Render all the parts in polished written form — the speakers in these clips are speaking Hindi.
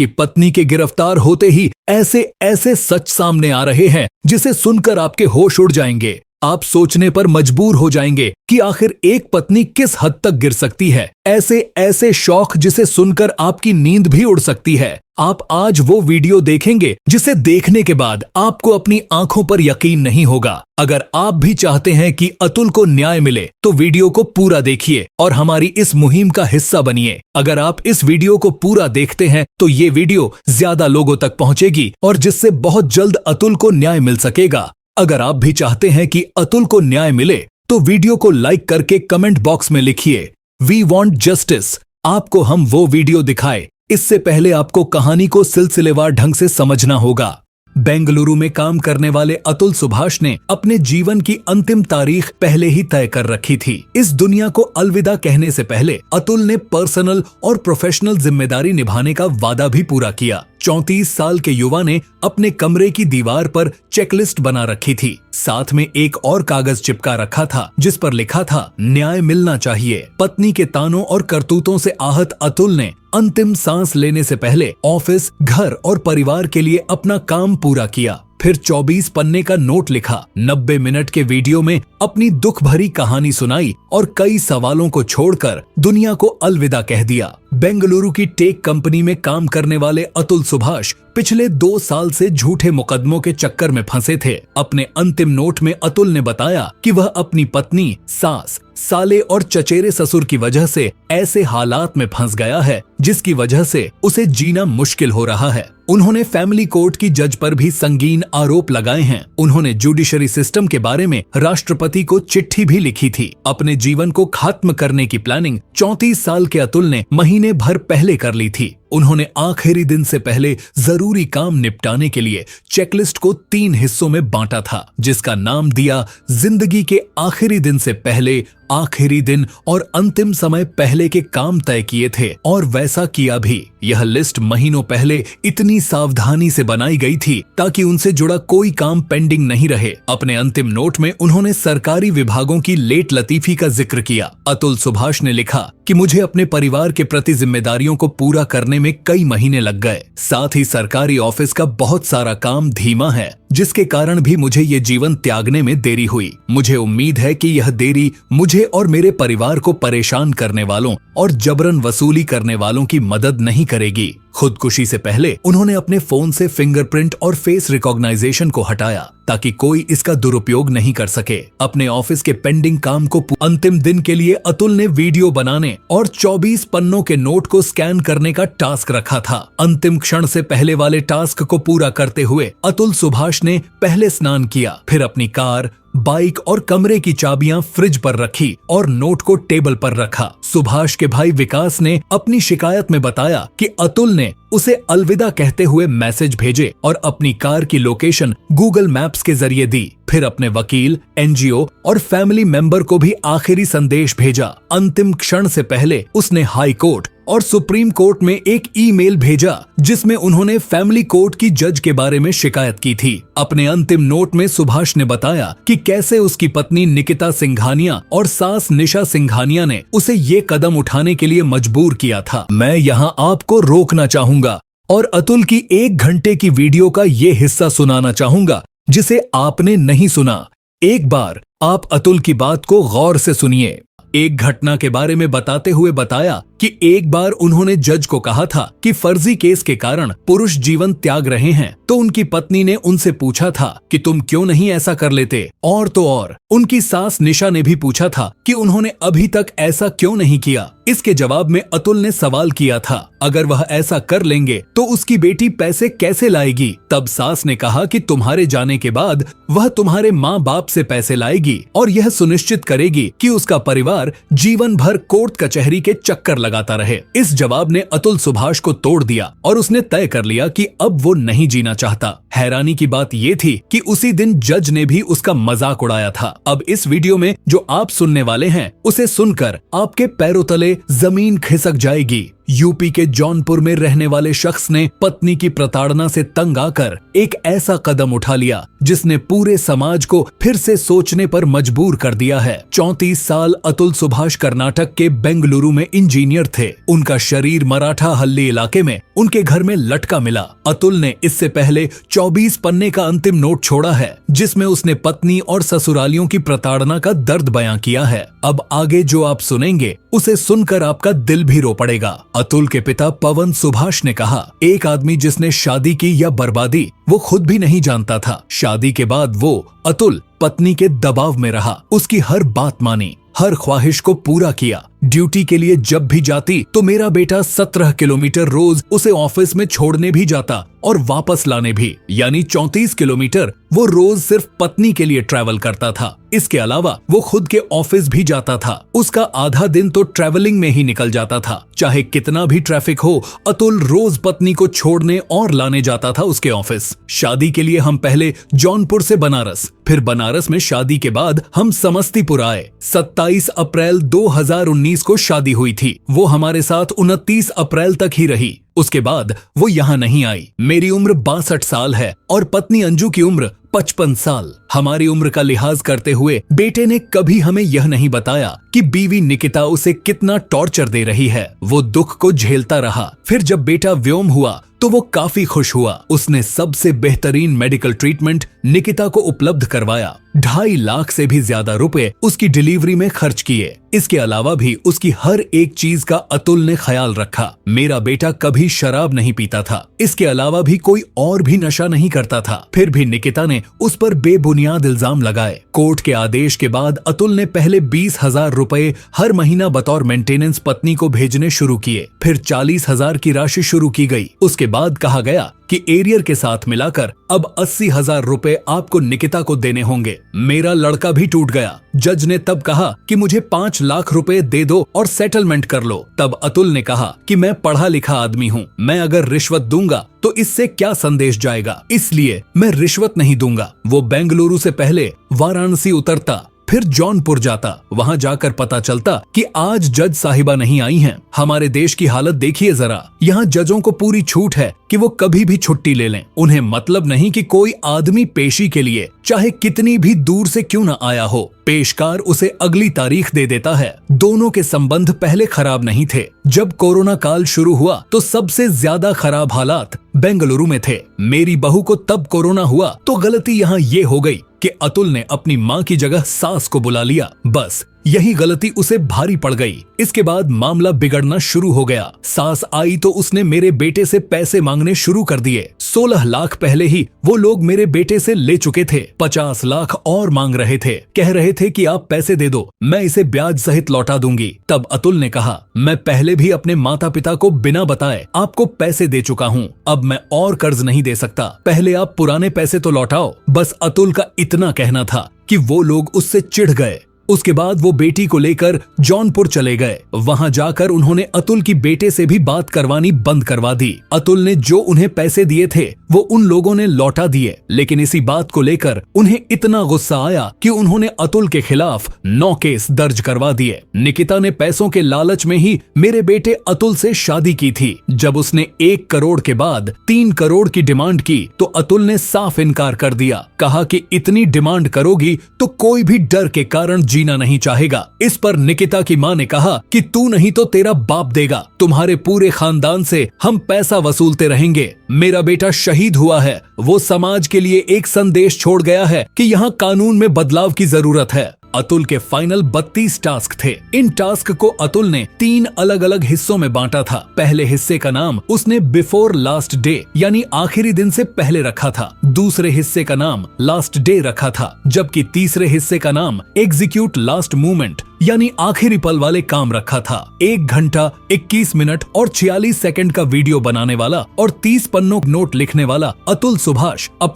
कि पत्नी के गिरफ्तार होते ही ऐसे ऐसे सच सामने आ रहे हैं जिसे सुनकर आपके होश उड़ जाएंगे। आप सोचने पर मजबूर हो जाएंगे कि आखिर एक पत्नी किस हद तक गिर सकती है। ऐसे ऐसे शौक जिसे सुनकर आपकी नींद भी उड़ सकती है। आप आज वो वीडियो देखेंगे जिसे देखने के बाद आपको अपनी आंखों पर यकीन नहीं होगा। अगर आप भी चाहते हैं कि अतुल को न्याय मिले तो वीडियो को पूरा देखिए और हमारी इस मुहिम का हिस्सा बनिए। अगर आप इस वीडियो को पूरा देखते हैं तो ये वीडियो ज्यादा लोगों तक पहुंचेगी और जिससे बहुत जल्द अतुल को न्याय मिल सकेगा। अगर आप भी चाहते हैं कि अतुल को न्याय मिले तो वीडियो को लाइक करके कमेंट बॉक्स में लिखिए वी वांट जस्टिस। आपको हम वो वीडियो दिखाए इससे पहले आपको कहानी को सिलसिलेवार ढंग से समझना होगा। बेंगलुरु में काम करने वाले अतुल सुभाष ने अपने जीवन की अंतिम तारीख पहले ही तय कर रखी थी। इस दुनिया को अलविदा कहने से पहले अतुल ने पर्सनल और प्रोफेशनल जिम्मेदारी निभाने का वादा भी पूरा किया। 34 साल के युवा ने अपने कमरे की दीवार पर चेकलिस्ट बना रखी थी। साथ में एक और कागज चिपका रखा था जिस पर लिखा था न्याय मिलना चाहिए। पत्नी के तानों और करतूतों से आहत अतुल ने अंतिम सांस लेने से पहले ऑफिस, घर और परिवार के लिए अपना काम पूरा किया। फिर 24 पन्ने का नोट लिखा, 90 मिनट के वीडियो में अपनी दुख भरी कहानी सुनाई और कई सवालों को छोड़कर दुनिया को अलविदा कह दिया। बेंगलुरु की टेक कंपनी में काम करने वाले अतुल सुभाष पिछले 2 साल से झूठे मुकदमों के चक्कर में फंसे थे। अपने अंतिम नोट में अतुल ने बताया कि वह अपनी पत्नी, सास, साले और चचेरे ससुर की वजह से ऐसे हालात में फंस गया है जिसकी वजह से उसे जीना मुश्किल हो रहा है। उन्होंने फैमिली कोर्ट की जज पर भी संगीन आरोप लगाए हैं। उन्होंने जुडिशरी सिस्टम के बारे में राष्ट्रपति को चिट्ठी भी लिखी थी। अपने जीवन को खत्म करने की प्लानिंग 34 साल के अतुल ने महीने भर पहले कर ली थी। उन्होंने आखिरी दिन से पहले जरूरी काम निपटाने के लिए चेकलिस्ट को 3 हिस्सों में बांटा था, जिसका नाम दिया जिंदगी के आखिरी दिन से पहले, आखिरी दिन और अंतिम समय पहले के काम तय किए थे और वैसा किया भी। यह लिस्ट महीनों पहले इतनी सावधानी से बनाई गई थी ताकि उनसे जुड़ा कोई काम पेंडिंग नहीं रहे। अपने अंतिम नोट में उन्होंने सरकारी विभागों की लेट लतीफी का जिक्र किया। अतुल सुभाष ने लिखा कि मुझे अपने परिवार के प्रति जिम्मेदारियों को पूरा करने में कई महीने लग गए। साथ ही सरकारी ऑफिस का बहुत सारा काम धीमा है, जिसके कारण भी मुझे ये जीवन त्यागने में देरी हुई। मुझे उम्मीद है कि यह देरी मुझे और मेरे परिवार को परेशान करने वालों और जबरन वसूली करने वालों की मदद नहीं करेगी। खुदकुशी से पहले उन्होंने अपने फोन से फिंगरप्रिंट और फेस रिकॉग्नाइजेशन को हटाया ताकि कोई इसका दुरुपयोग नहीं कर सके। अपने ऑफिस के पेंडिंग काम को अंतिम दिन के लिए अतुल ने वीडियो बनाने और 24 पन्नों के नोट को स्कैन करने का टास्क रखा था। अंतिम क्षण से पहले वाले टास्क को पूरा करते हुए अतुल सुभाष ने पहले स्नान किया, फिर अपनी कार, बाइक और कमरे की चाबियां फ्रिज पर रखी और नोट को टेबल पर रखा। सुभाष के भाई विकास ने अपनी शिकायत में बताया कि अतुल ने उसे अलविदा कहते हुए मैसेज भेजे और अपनी कार की लोकेशन गूगल मैप्स के जरिए दी। फिर अपने वकील, एनजीओ और फैमिली मेंबर को भी आखिरी संदेश भेजा। अंतिम क्षण से पहले उसने हाई कोर्ट और सुप्रीम कोर्ट में एक ईमेल भेजा जिसमें उन्होंने फैमिली कोर्ट की जज के बारे में शिकायत की थी। अपने अंतिम नोट में सुभाष ने बताया कि कैसे उसकी पत्नी निकिता सिंघानिया और सास निशा सिंघानिया ने उसे ये कदम उठाने के लिए मजबूर किया था। मैं यहाँ आपको रोकना चाहूंगा और अतुल की 1 घंटे की वीडियो का ये हिस्सा सुनाना चाहूंगा जिसे आपने नहीं सुना। एक बार आप अतुल की बात को गौर से सुनिए। एक घटना के बारे में बताते हुए बताया कि एक बार उन्होंने जज को कहा था कि फर्जी केस के कारण पुरुष जीवन त्याग रहे हैं, तो उनकी पत्नी ने उनसे पूछा था कि तुम क्यों नहीं ऐसा कर लेते। और तो और उनकी सास निशा ने भी पूछा था कि उन्होंने अभी तक ऐसा क्यों नहीं किया। इसके जवाब में अतुल ने सवाल किया था, अगर वह ऐसा कर लेंगे तो उसकी बेटी पैसे कैसे लाएगी। तब सास ने कहा कि तुम्हारे जाने के बाद वह तुम्हारे माँ बाप से पैसे लाएगी और यह सुनिश्चित करेगी कि उसका परिवार जीवन भर कोर्ट कचहरी के चक्कर लगाता रहे। इस जवाब ने अतुल सुभाष को तोड़ दिया और उसने तय कर लिया कि अब वो नहीं जीना चाहता। हैरानी की बात ये थी कि उसी दिन जज ने भी उसका मजाक उड़ाया था। अब इस वीडियो में जो आप सुनने वाले हैं उसे सुनकर आपके पैरों तले जमीन खिसक जाएगी। यूपी के जौनपुर में रहने वाले शख्स ने पत्नी की प्रताड़ना से तंग आकर एक ऐसा कदम उठा लिया जिसने पूरे समाज को फिर से सोचने पर मजबूर कर दिया है। 34 साल अतुल सुभाष कर्नाटक के बेंगलुरु में इंजीनियर थे। उनका शरीर मराठा हल्ली इलाके में उनके घर में लटका मिला। अतुल ने इससे पहले 24 पन्ने का अंतिम नोट छोड़ा है, जिसमें उसने पत्नी और ससुरालियों की प्रताड़ना का दर्द बयां किया है। अब आगे जो आप सुनेंगे उसे सुनकर आपका दिल भी रो पड़ेगा। अतुल के पिता पवन सुभाष ने कहा, एक आदमी जिसने शादी की या बर्बादी वो खुद भी नहीं जानता था। शादी के बाद वो अतुल पत्नी के दबाव में रहा, उसकी हर बात मानी, हर ख्वाहिश को पूरा किया। ड्यूटी के लिए जब भी जाती तो मेरा बेटा 17 किलोमीटर रोज उसे ऑफिस में छोड़ने भी जाता और वापस लाने भी, यानी 34 किलोमीटर वो रोज सिर्फ पत्नी के लिए ट्रैवल करता था। इसके अलावा वो खुद के ऑफिस भी जाता था। उसका आधा दिन तो ट्रैवलिंग में ही निकल जाता था। चाहे कितना भी ट्रैफिक हो, अतुल रोज पत्नी को छोड़ने और लाने जाता था उसके ऑफिस। शादी के लिए हम पहले जौनपुर से बनारस, फिर बनारस में शादी के बाद हम समस्तीपुर आए। 27 अप्रैल 2019 को शादी हुई थी। वो हमारे साथ 29 अप्रैल तक ही रही। उसके बाद वो यहाँ नहीं आई। मेरी उम्र 62 साल है और पत्नी अंजू की उम्र 55 साल। हमारी उम्र का लिहाज करते हुए बेटे ने कभी हमें यह नहीं बताया कि बीवी निकिता उसे कितना टॉर्चर दे रही है। वो दुख को झेलता रहा। फिर जब बेटा व्योम हुआ तो वो काफी खुश हुआ। उसने सबसे बेहतरीन मेडिकल ट्रीटमेंट निकिता को उपलब्ध करवाया। 2.5 लाख से भी ज्यादा रुपए उसकी डिलीवरी में खर्च किए। इसके अलावा भी उसकी हर एक चीज का अतुल ने ख्याल रखा। मेरा बेटा कभी शराब नहीं पीता था। इसके अलावा भी कोई और भी नशा नहीं करता था। फिर भी निकिता ने उस पर बेबुनियाद इल्जाम लगाए। कोर्ट के आदेश के बाद अतुल ने पहले 20,000 रुपए हर महीना बतौर मेंटेनेंस पत्नी को भेजने शुरू किए। फिर 40,000 की राशि शुरू की गई। उसके बाद कहा गया कि एरियर के साथ मिलाकर अब 80,000 रुपए आपको निकिता को देने होंगे। मेरा लड़का भी टूट गया। जज ने तब कहा कि मुझे 5 लाख रुपए दे दो और सेटलमेंट कर लो। तब अतुल ने कहा कि मैं पढ़ा लिखा आदमी हूँ, मैं अगर रिश्वत दूंगा तो इससे क्या संदेश जाएगा, इसलिए मैं रिश्वत नहीं दूंगा। वो बेंगलुरु से पहले वाराणसी उतरता, फिर जौनपुर जाता। वहां जाकर पता चलता कि आज जज साहिबा नहीं आई हैं। हमारे देश की हालत देखिए जरा। यहाँ जजों को पूरी छूट है कि वो कभी भी छुट्टी ले लें। उन्हें मतलब नहीं कि कोई आदमी पेशी के लिए चाहे कितनी भी दूर से क्यों न आया हो, पेशकार उसे अगली तारीख दे देता है। दोनों के संबंध पहले खराब नहीं थे। जब कोरोना काल शुरू हुआ तो सबसे ज्यादा खराब हालात बेंगलुरु में थे। मेरी बहू को तब कोरोना हुआ तो गलती यहाँ ये हो गई कि अतुल ने अपनी माँ की जगह सास को बुला लिया। बस यही गलती उसे भारी पड़ गई। इसके बाद मामला बिगड़ना शुरू हो गया। सास आई तो उसने मेरे बेटे से पैसे मांगने शुरू कर दिए। 16 लाख पहले ही वो लोग मेरे बेटे से ले चुके थे। 50 लाख और मांग रहे थे। कह रहे थे कि आप पैसे दे दो, मैं इसे ब्याज सहित लौटा दूंगी। तब अतुल ने कहा, मैं पहले भी अपने माता पिता को बिना बताए आपको पैसे दे चुका हूँ। अब मैं और कर्ज नहीं दे सकता। पहले आप पुराने पैसे तो लौटाओ। बस अतुल का इतना कहना था कि वो लोग उससे चिढ़ गए। उसके बाद वो बेटी को लेकर जौनपुर चले गए। वहां जाकर उन्होंने अतुल की बेटे से भी बात करवानी बंद करवा दी। अतुल ने जो उन्हें पैसे दिए थे वो उन लोगों ने लौटा दिए, लेकिन इसी बात को लेकर उन्हें इतना गुस्सा आया कि उन्होंने अतुल के खिलाफ 9 केस दर्ज करवा दिए। निकिता ने पैसों के लालच में ही मेरे बेटे अतुल से शादी की थी। जब उसने 1 करोड़ के बाद 3 करोड़ की डिमांड की तो अतुल ने साफ इनकार कर दिया। कहा कि इतनी डिमांड करोगी तो कोई भी डर के कारण जीना नहीं चाहेगा। इस पर निकिता की मां ने कहा कि तू नहीं तो तेरा बाप देगा। तुम्हारे पूरे खानदान से हम पैसा वसूलते रहेंगे। मेरा बेटा शहीद हुआ है। वो समाज के लिए एक संदेश छोड़ गया है कि यहाँ कानून में बदलाव की जरूरत है। अतुल के फाइनल 32 टास्क थे। इन टास्क को अतुल ने 3 अलग अलग हिस्सों में बांटा था। पहले हिस्से का नाम उसने बिफोर लास्ट डे यानी आखिरी दिन से पहले रखा था। दूसरे हिस्से का नाम लास्ट डे रखा था, जबकि तीसरे हिस्से का नाम एग्जीक्यूट लास्ट मूवमेंट यानी आखिरी पल वाले काम रखा था। 1 घंटा 21 मिनट और 46 सेकंड का वीडियो बनाने वाला और 30 पन्नों नोट लिखने वाला अतुल सुभाष अब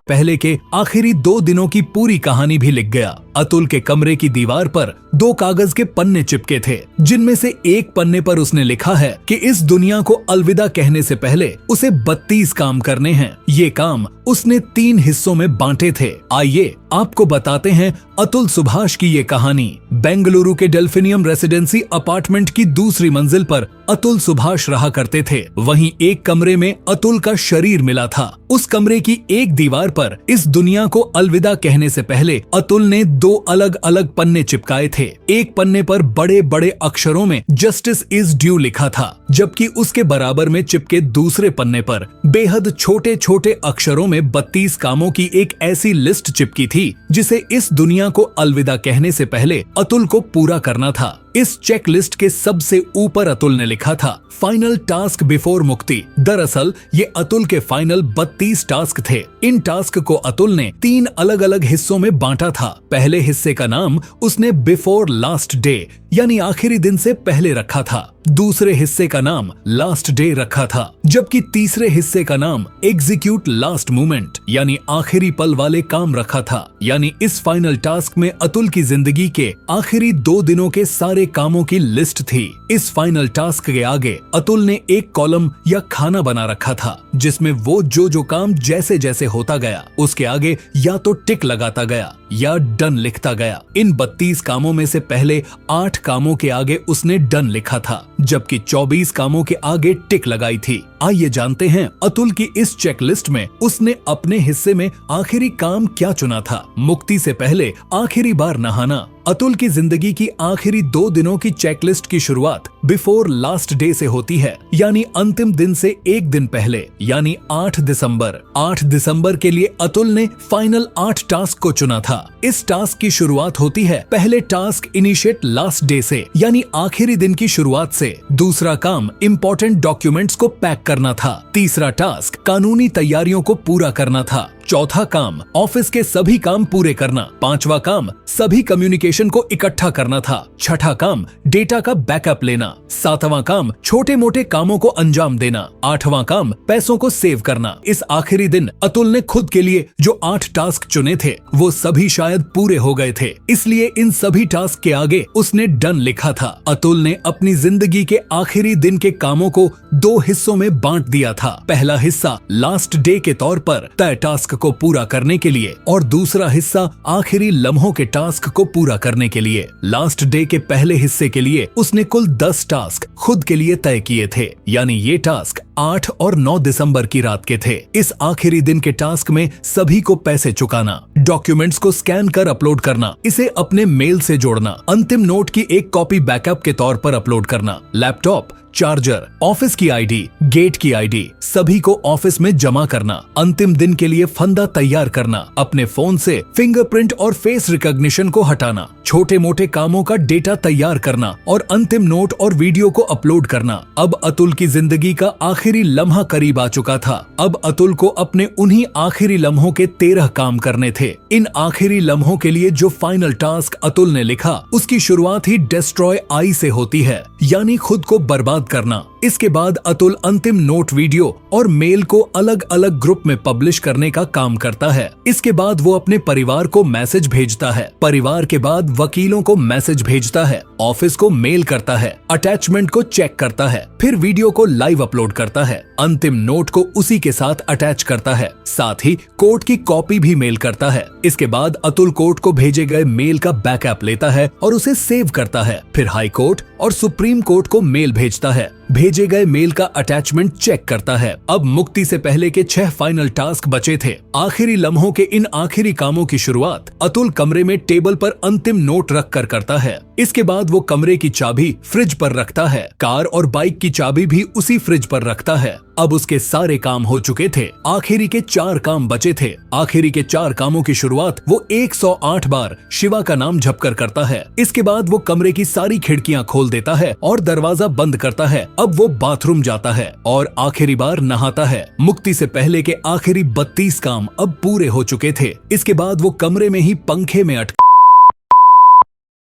पहले के आखिरी 2 दिनों की पूरी कहानी भी लिख गया। अतुल के कमरे की दीवार पर 2 कागज के पन्ने चिपके थे, जिनमें से एक पन्ने पर उसने लिखा है कि इस दुनिया को अलविदा कहने से पहले उसे 32 काम करने हैं। ये काम उसने 3 हिस्सों में बांटे थे। आइए आपको बताते हैं अतुल सुभाष की ये कहानी। बेंगलुरु के डेल्फिनियम रेसिडेंसी अपार्टमेंट की दूसरी मंजिल पर अतुल सुभाष रहा करते थे। वहीं एक कमरे में अतुल का शरीर मिला था। उस कमरे की एक दीवार पर इस दुनिया को अलविदा कहने से पहले अतुल ने 2 अलग अलग पन्ने चिपकाए थे। एक पन्ने पर बड़े बड़े अक्षरों में जस्टिस इज ड्यू लिखा था, जबकि उसके बराबर में चिपके दूसरे पन्ने पर बेहद छोटे छोटे अक्षरों में 32 कामों की एक ऐसी लिस्ट चिपकी थी जिसे इस दुनिया को अलविदा कहने से पहले अतुल को पूरा करना था। इस चेक लिस्ट के सबसे ऊपर अतुल ने लिखा था फाइनल टास्क बिफोर मुक्ति। दरअसल ये अतुल के फाइनल 32 टास्क थे। इन टास्क को अतुल ने 3 अलग अलग हिस्सों में बांटा था। पहले हिस्से का नाम उसने बिफोर लास्ट डे यानी आखिरी दिन से पहले रखा था। दूसरे हिस्से का नाम लास्ट डे रखा था, जबकि तीसरे हिस्से का नाम एग्जीक्यूट लास्ट मोमेंट यानी आखिरी पल वाले काम रखा था। यानी इस फाइनल टास्क में अतुल की जिंदगी के आखिरी 2 दिनों के सारे कामों की लिस्ट थी। इस फाइनल टास्क के आगे अतुल ने एक कॉलम या खाना बना रखा था, जिसमें वो जो काम जैसे जैसे होता गया उसके आगे या तो टिक लगाता गया या डन लिखता गया। इन 32 कामों में से पहले 8 कामों के आगे उसने डन लिखा था, जबकि 24 कामों के आगे टिक लगाई थी। आइए जानते हैं अतुल की इस चेकलिस्ट में उसने अपने हिस्से में आखिरी काम क्या चुना था। मुक्ति से पहले आखिरी बार नहाना। अतुल की जिंदगी की आखिरी 2 दिनों की चेकलिस्ट की शुरुआत बिफोर लास्ट डे से होती है, यानी अंतिम दिन से 1 दिन पहले, यानी 8 दिसंबर। 8 दिसंबर के लिए अतुल ने फाइनल 8 टास्क को चुना था। इस टास्क की शुरुआत होती है पहले टास्क इनिशिएट लास्ट डे से, यानी आखिरी दिन की शुरुआत से। दूसरा काम इम्पोर्टेंट डॉक्यूमेंट्स को पैक करना था। तीसरा टास्क कानूनी तैयारियों को पूरा करना था। चौथा काम ऑफिस के सभी काम पूरे करना। पांचवा काम सभी कम्युनिकेशन को इकट्ठा करना था। छठा काम डेटा का बैकअप लेना। सातवां काम छोटे मोटे कामों को अंजाम देना। आठवां काम पैसों को सेव करना। इस आखिरी दिन अतुल ने खुद के लिए जो 8 टास्क चुने थे वो सभी शायद पूरे हो गए थे, इसलिए इन सभी टास्क के आगे उसने डन लिखा था। अतुल ने अपनी जिंदगी के आखिरी दिन के कामों को 2 हिस्सों में बांट दिया था। पहला हिस्सा लास्ट डे के तौर पर तय टास्क को पूरा करने के लिए और दूसरा हिस्सा आखिरी लम्हों के टास्क को पूरा करने के लिए। लास्ट डे के पहले हिस्से के लिए उसने कुल 10 टास्क खुद के लिए तय किए थे, यानी ये टास्क 8 और 9 दिसंबर की रात के थे। इस आखिरी दिन के टास्क में सभी को पैसे चुकाना, डॉक्यूमेंट्स को स्कैन कर अपलोड करना, इसे अपने मेल से जोड़ना, अंतिम नोट की एक कॉपी बैकअप के तौर पर अपलोड करना, लैपटॉप, चार्जर, ऑफिस की आईडी, गेट की आईडी सभी को ऑफिस में जमा करना, अंतिम दिन के लिए फंदा तैयार करना, अपने फोन से फिंगरप्रिंट और फेस रिकॉग्निशन को हटाना, छोटे मोटे कामों का डेटा तैयार करना और अंतिम नोट और वीडियो को अपलोड करना। अब अतुल की जिंदगी का आखिरी लम्हा करीब आ चुका था। अब अतुल को अपने उन्हीं आखिरी लम्हों के 13 काम करने थे। इन आखिरी लम्हों के लिए जो फाइनल टास्क अतुल ने लिखा उसकी शुरुआत ही डिस्ट्रॉय आई से होती है, यानी खुद को बर्बाद करना। इसके बाद अतुल अंतिम नोट, वीडियो और मेल को अलग अलग ग्रुप में पब्लिश करने का काम करता है। इसके बाद वो अपने परिवार को मैसेज भेजता है, परिवार के बाद वकीलों को मैसेज भेजता है, ऑफिस को मेल करता है, अटैचमेंट को चेक करता है, फिर वीडियो को लाइव अपलोड करता है, अंतिम नोट को उसी के साथ अटैच करता है, साथ ही कोर्ट की कॉपी भी मेल करता है। इसके बाद अतुल कोर्ट को भेजे गए मेल का बैकअप लेता है और उसे सेव करता है, फिर हाई कोर्ट और सुप्रीम कोर्ट को मेल भेजता है, भेजे गए मेल का अटैचमेंट चेक करता है। अब मुक्ति से पहले के 6 फाइनल टास्क बचे थे। आखिरी लम्हों के इन आखिरी कामों की शुरुआत अतुल कमरे में टेबल पर अंतिम नोट रख कर करता है। इसके बाद वो कमरे की चाबी फ्रिज पर रखता है, कार और बाइक की चाबी भी उसी फ्रिज पर रखता है। अब उसके सारे काम हो चुके थे, आखिरी के 4 काम बचे थे। आखिरी के 4 कामों की शुरुआत वो 108 बार शिवा का नाम जपकर करता है। इसके बाद वो कमरे की सारी खिड़कियां खोल देता है और दरवाजा बंद करता है। अब वो बाथरूम जाता है और आखिरी बार नहाता है। मुक्ति से पहले के आखिरी 32 काम अब पूरे हो चुके थे। इसके बाद वो कमरे में ही पंखे में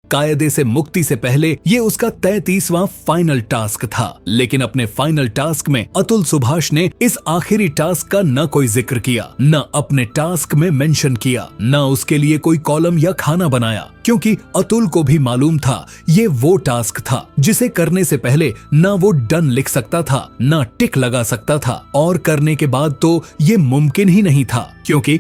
कायदे से मुक्ति से पहले ये उसका 33वां फाइनल टास्क था। लेकिन अपने फाइनल टास्क में अतुल सुभाष ने इस आखिरी टास्क का न कोई जिक्र किया, न अपने टास्क में मेंशन किया, न उसके लिए कोई कॉलम या खाना बनाया, क्योंकि अतुल को भी मालूम था ये वो टास्क था जिसे करने से पहले न वो डन लिख सकता था, न टिक लगा सकता था, और करने के बाद तो ये मुमकिन ही नहीं था, क्योंकि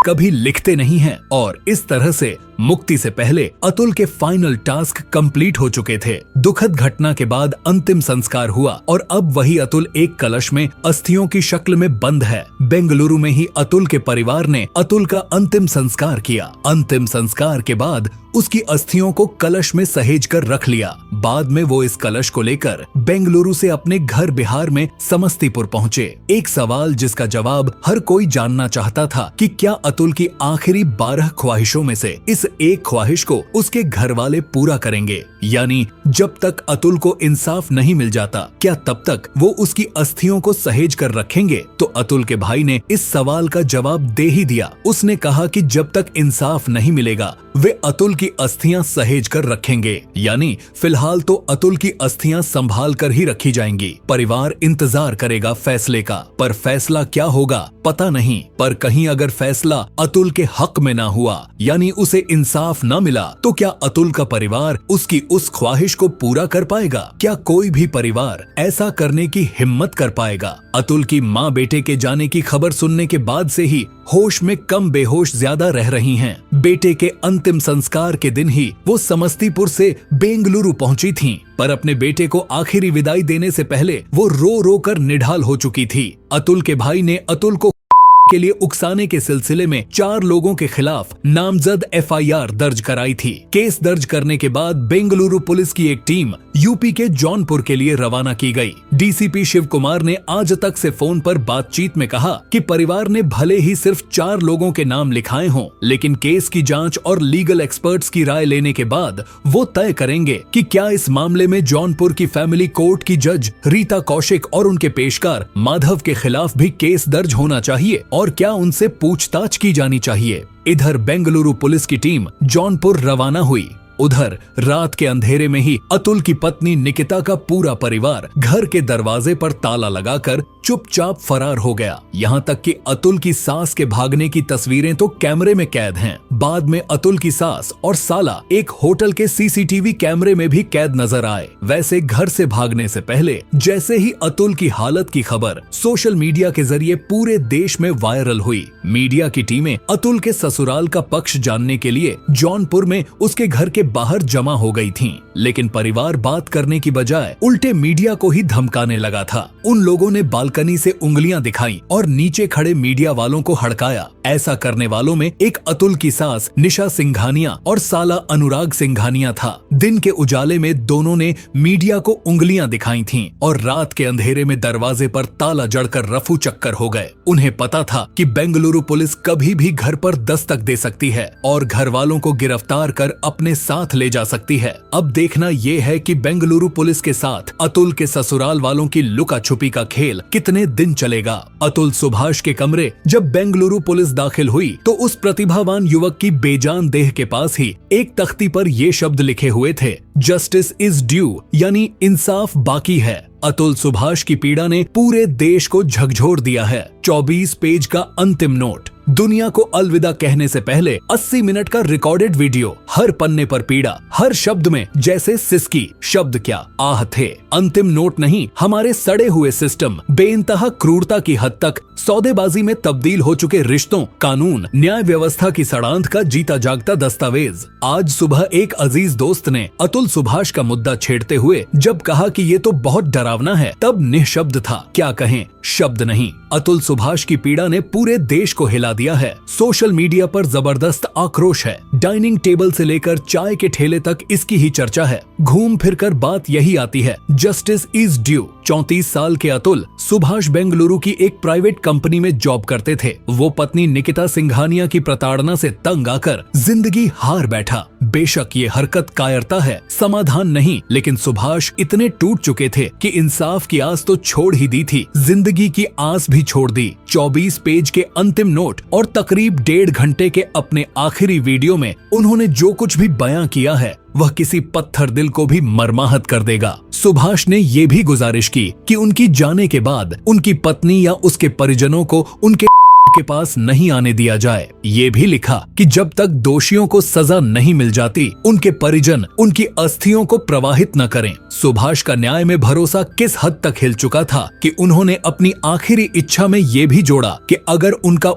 कभी लिखते नहीं हैं। और इस तरह से मुक्ति से पहले अतुल के फाइनल टास्क कंप्लीट हो चुके थे। दुखद घटना के बाद अंतिम संस्कार हुआ और अब वही अतुल एक कलश में अस्थियों की शक्ल में बंद है। बेंगलुरु में ही अतुल के परिवार ने अतुल का अंतिम संस्कार किया। अंतिम संस्कार के बाद उसकी अस्थियों को कलश में सहेज कर रख लिया। बाद में वो इस कलश को लेकर बेंगलुरु से अपने घर बिहार में समस्तीपुर पहुंचे। एक सवाल जिसका जवाब हर कोई जानना चाहता था कि क्या अतुल की आखिरी 12 ख्वाहिशों में से इस एक ख्वाहिश को उसके घर वाले पूरा करेंगे, यानी जब तक अतुल को इंसाफ नहीं मिल जाता क्या तब तक वो उसकी अस्थियों को सहेज कर रखेंगे। तो अतुल के भाई ने इस सवाल का जवाब दे ही दिया। उसने कहा कि जब तक इंसाफ नहीं मिलेगा वे अतुल की अस्थियां सहेज कर रखेंगे, यानी फिलहाल तो अतुल की अस्थियां संभाल कर ही रखी जाएंगी। परिवार इंतजार करेगा फैसले का, पर फैसला क्या होगा पता नहीं। पर कहीं अगर फैसला अतुल के हक में ना हुआ, यानी उसे इंसाफ न मिला, तो क्या अतुल का परिवार उसकी उस ख्वाहिश को पूरा कर पाएगा? क्या कोई भी परिवार ऐसा करने की हिम्मत कर पाएगा? अतुल की माँ बेटे के जाने की खबर सुनने के बाद से ही होश में कम बेहोश ज्यादा रह रही हैं। बेटे के अंतिम संस्कार के दिन ही वो समस्तीपुर से बेंगलुरु पहुंची थीं, पर अपने बेटे को आखिरी विदाई देने से पहले वो रो रो कर निढाल हो चुकी थी। अतुल के भाई ने अतुल को के लिए उकसाने के सिलसिले में 4 लोगों के खिलाफ नामजद FIR दर्ज कराई थी। केस दर्ज करने के बाद बेंगलुरु पुलिस की एक टीम यूपी के जौनपुर के लिए रवाना की गई। DCP शिव कुमार ने आज तक से फोन पर बातचीत में कहा कि परिवार ने भले ही सिर्फ 4 लोगों के नाम लिखाए हों, लेकिन केस की जांच और लीगल एक्सपर्ट्स की राय लेने के बाद वो तय करेंगे कि क्या इस मामले में जौनपुर की फैमिली कोर्ट की जज रीता कौशिक और उनके पेशकार माधव के खिलाफ भी केस दर्ज होना चाहिए और क्या उनसे पूछताछ की जानी चाहिए। इधर बेंगलुरु पुलिस की टीम जौनपुर रवाना हुई। उधर रात के अंधेरे में ही अतुल की पत्नी निकिता का पूरा परिवार घर के दरवाजे पर ताला लगाकर चुपचाप फरार हो गया। यहाँ तक कि अतुल की सास के भागने की तस्वीरें तो कैमरे में कैद हैं। बाद में अतुल की सास और साला एक होटल के CCTV कैमरे में भी कैद नजर आए। वैसे घर से भागने से पहले जैसे ही अतुल की हालत की खबर सोशल मीडिया के जरिए पूरे देश में वायरल हुई, मीडिया की टीमें अतुल के ससुराल का पक्ष जानने के लिए जौनपुर में उसके घर के बाहर जमा हो गई थीं। लेकिन परिवार बात करने की बजाय उल्टे मीडिया को ही धमकाने लगा था। उन लोगों ने बालकनी से उंगलियां दिखाई और नीचे खड़े मीडिया वालों को हड़काया। ऐसा करने वालों में एक अतुल की सास निशा सिंघानिया और साला अनुराग सिंघानिया था। दिन के उजाले में दोनों ने मीडिया को उंगलियां दिखाई थीं और रात के अंधेरे में दरवाजे पर ताला जड़कर रफू चक्कर हो गए। उन्हें पता था कि बेंगलुरु पुलिस कभी भी घर पर दस्तक दे सकती है और घर वालों को गिरफ्तार कर अपने साथ ले जा सकती है। अब देखना ये है कि बेंगलुरु पुलिस के साथ अतुल के ससुराल वालों की लुका छुपी का खेल कितने दिन चलेगा। अतुल सुभाष के कमरे जब बेंगलुरु पुलिस दाखिल हुई तो उस प्रतिभावान युवक की बेजान देह के पास ही एक तख्ती पर ये शब्द लिखे हुए थे, जस्टिस इज ड्यू, यानी इंसाफ बाकी है। अतुल सुभाष की पीड़ा ने पूरे देश को झकझोर दिया है। 24 पेज का अंतिम नोट, दुनिया को अलविदा कहने से पहले 80 मिनट का रिकॉर्डेड वीडियो, हर पन्ने पर पीड़ा, हर शब्द में जैसे सिसकी, शब्द क्या आह थे। अंतिम नोट नहीं, हमारे सड़े हुए सिस्टम, बेइंतहा क्रूरता की हद तक सौदेबाजी में तब्दील हो चुके रिश्तों, कानून, न्याय व्यवस्था की सड़ांध का जीता जागता दस्तावेज। आज सुबह एक अजीज दोस्त ने अतुल सुभाष का मुद्दा छेड़ते हुए जब कहा कि ये तो बहुत डरावना है, तब निःशब्द था। क्या कहें, शब्द नहीं। अतुल सुभाष की पीड़ा ने पूरे देश को हिला दिया है। सोशल मीडिया पर जबरदस्त आक्रोश है। डाइनिंग टेबल से लेकर चाय के ठेले तक इसकी ही चर्चा है। घूम फिरकर बात यही आती है, जस्टिस इज ड्यू। 34 साल के अतुल सुभाष बेंगलुरु की एक प्राइवेट कंपनी में जॉब करते थे। वो पत्नी निकिता सिंघानिया की प्रताड़ना से तंग आकर जिंदगी हार बैठा। बेशक ये हरकत कायरता है, समाधान नहीं, लेकिन सुभाष इतने टूट चुके थे कि इंसाफ की आस तो छोड़ ही दी थी, जिंदगी की आस भी छोड़ दी। 24 पेज के अंतिम नोट और तकरीब 1.5 घंटे के अपने आखिरी वीडियो में उन्होंने जो कुछ भी बयां किया है वह किसी पत्थर दिल को भी मर्माहत कर देगा। सुभाष ने ये भी गुजारिश की कि उनकी जाने के बाद उनकी पत्नी या उसके परिजनों को उनके के पास नहीं आने दिया जाए। ये भी लिखा कि जब तक दोषियों को सजा नहीं मिल जाती उनके परिजन उनकी अस्थियों को प्रवाहित न करें। सुभाष का न्याय में भरोसा किस हद तक हिल चुका था कि उन्होंने अपनी आखिरी इच्छा में ये भी जोड़ा कि अगर उनका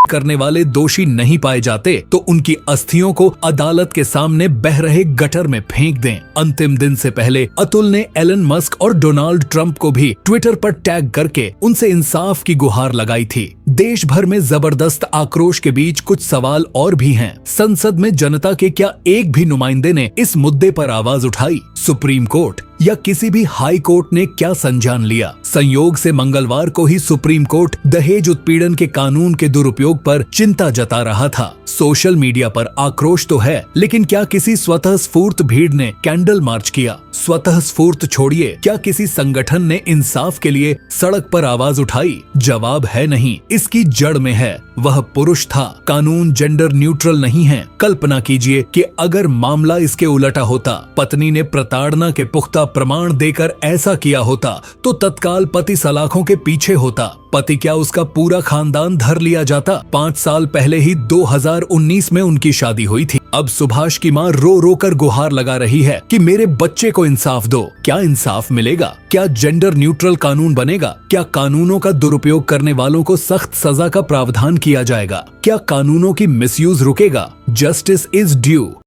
करने वाले दोषी नहीं पाए जाते तो उनकी अस्थियों को अदालत के सामने बह रहे गटर में फेंक दें। अंतिम दिन से पहले अतुल ने एलन मस्क और डोनाल्ड ट्रंप को भी ट्विटर पर टैग करके उनसे इंसाफ की गुहार लगाई थी। देश भर में जबरदस्त आक्रोश के बीच कुछ सवाल और भी हैं। संसद में जनता के क्या एक भी नुमाइंदे ने इस मुद्दे पर आवाज उठाई? सुप्रीम कोर्ट या किसी भी हाई कोर्ट ने क्या संज्ञान लिया? संयोग से मंगलवार को ही सुप्रीम कोर्ट दहेज उत्पीड़न के कानून के दुरुपयोग पर चिंता जता रहा था। सोशल मीडिया पर आक्रोश तो है, लेकिन क्या किसी स्वतः स्फूर्त भीड़ ने कैंडल मार्च किया? स्वतः स्फूर्त छोड़िए, क्या किसी संगठन ने इंसाफ के लिए सड़क पर आवाज उठाई? जवाब है नहीं। इसकी जड़ में है, वह पुरुष था। कानून जेंडर न्यूट्रल नहीं है। कल्पना कीजिए कि अगर मामला इसके उलटा होता, पत्नी ने प्रताड़ना के पुख्ता प्रमाण देकर ऐसा किया होता तो तत्काल पति सलाखों के पीछे होता। पति क्या उसका पूरा खानदान धर लिया जाता? 5 साल पहले ही 2019 में उनकी शादी हुई थी। अब सुभाष की मां रो रो कर गुहार लगा रही है कि मेरे बच्चे को इंसाफ दो। क्या इंसाफ मिलेगा? क्या जेंडर न्यूट्रल कानून बनेगा? क्या कानूनों का दुरुपयोग करने वालों को सख्त सजा का प्रावधान किया जाएगा? क्या कानूनों की मिसयूज रुकेगा? Justice is due.